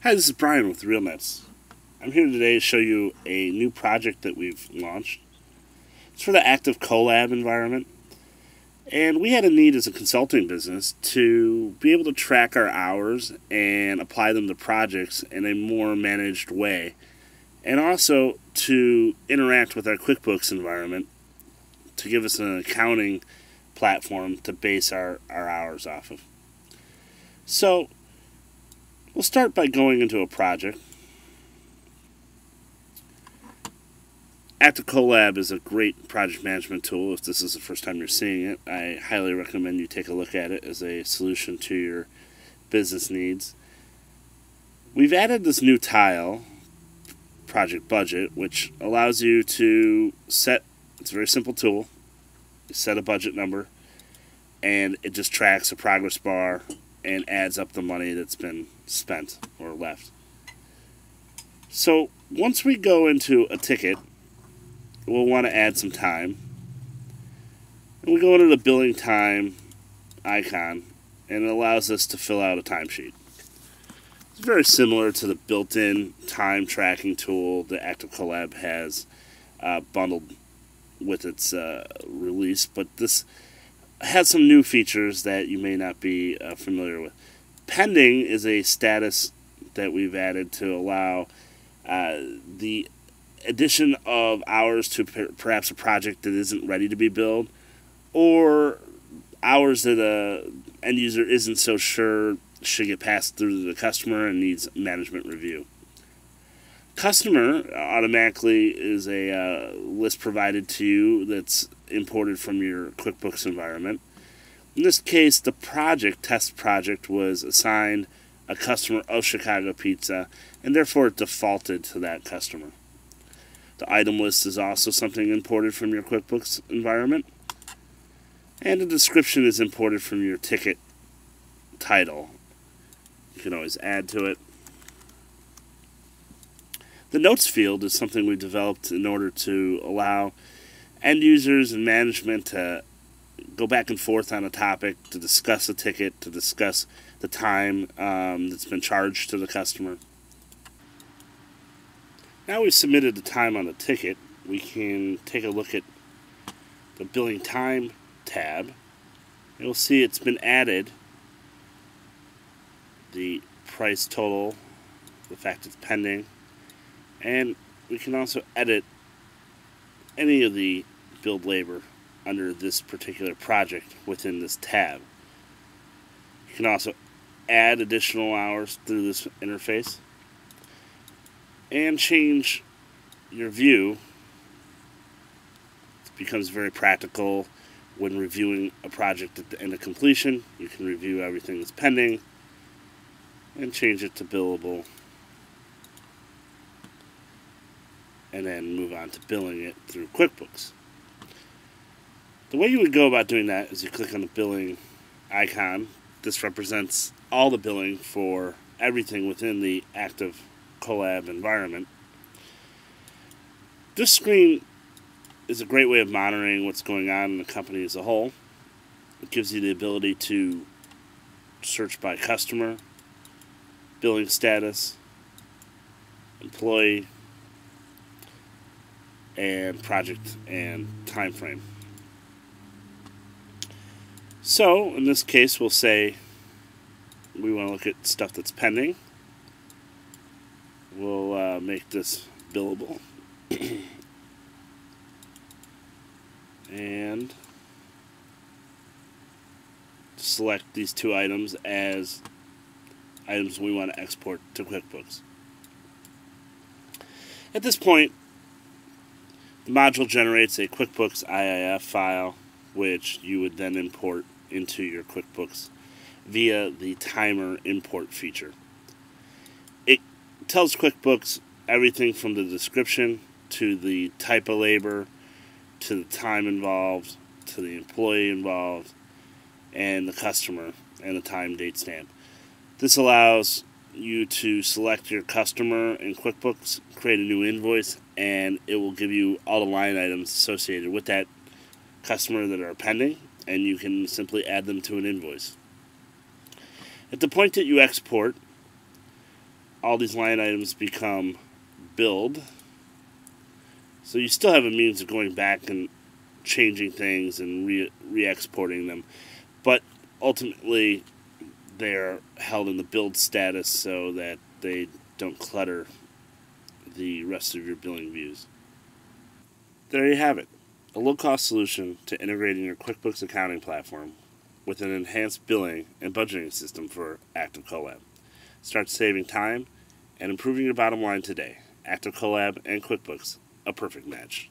Hi, this is Brian with RealNets. I'm here today to show you a new project that we've launched. It's for the activeCollab environment, and we had a need as a consulting business to be able to track our hours and apply them to projects in a more managed way, and also to interact with our QuickBooks environment to give us an accounting platform to base our hours off of. So, we'll start by going into a project. activeCollab is a great project management tool. If this is the first time you're seeing it, I highly recommend you take a look at it as a solution to your business needs. We've added this new tile, Project Budget, which allows you to set, it's a very simple tool, you set a budget number, and it just tracks a progress bar and adds up the money that's been spent or left. So once we go into a ticket, we'll want to add some time. And we go into the billing time icon, and it allows us to fill out a timesheet. It's very similar to the built-in time tracking tool that activeCollab has bundled with its release, but this has some new features that you may not be familiar with. Pending is a status that we've added to allow the addition of hours to perhaps a project that isn't ready to be billed, or hours that an end user isn't so sure should get passed through to the customer and needs management review. Customer automatically is a list provided to you that's imported from your QuickBooks environment. In this case, the test project was assigned a customer of Chicago Pizza, and therefore it defaulted to that customer. The item list is also something imported from your QuickBooks environment, and the description is imported from your ticket title. You can always add to it. The notes field is something we developed in order to allow end users and management to go back and forth on a topic, to discuss a ticket, to discuss the time that's been charged to the customer. Now we've submitted the time on the ticket, we can take a look at the billing time tab. You'll see it's been added, the price total, the fact it's pending, and we can also edit any of the billed labor under this particular project within this tab. You can also add additional hours through this interface and change your view. It becomes very practical when reviewing a project at the end of completion. You can review everything that's pending and change it to billable, and then move on to billing it through QuickBooks. The way you would go about doing that is you click on the billing icon. This represents all the billing for everything within the activeCollab environment. This screen is a great way of monitoring what's going on in the company as a whole. It gives you the ability to search by customer, billing status, employee, and project and time frame. So in this case, we'll say we want to look at stuff that's pending. We'll make this billable and select these two items as items we want to export to QuickBooks. At this point, the module generates a QuickBooks IIF file, which you would then import into your QuickBooks via the timer import feature. It tells QuickBooks everything from the description to the type of labor to the time involved to the employee involved and the customer and the time date stamp. This allows you to select your customer in QuickBooks, create a new invoice, and it will give you all the line items associated with that customer that are pending, and you can simply add them to an invoice. At the point that you export, all these line items become billed. So you still have a means of going back and changing things and re-exporting them. But ultimately, they're held in the billed status so that they don't clutter the rest of your billing views. There you have it. A low-cost solution to integrating your QuickBooks accounting platform with an enhanced billing and budgeting system for activeCollab. Start saving time and improving your bottom line today. activeCollab and QuickBooks, a perfect match.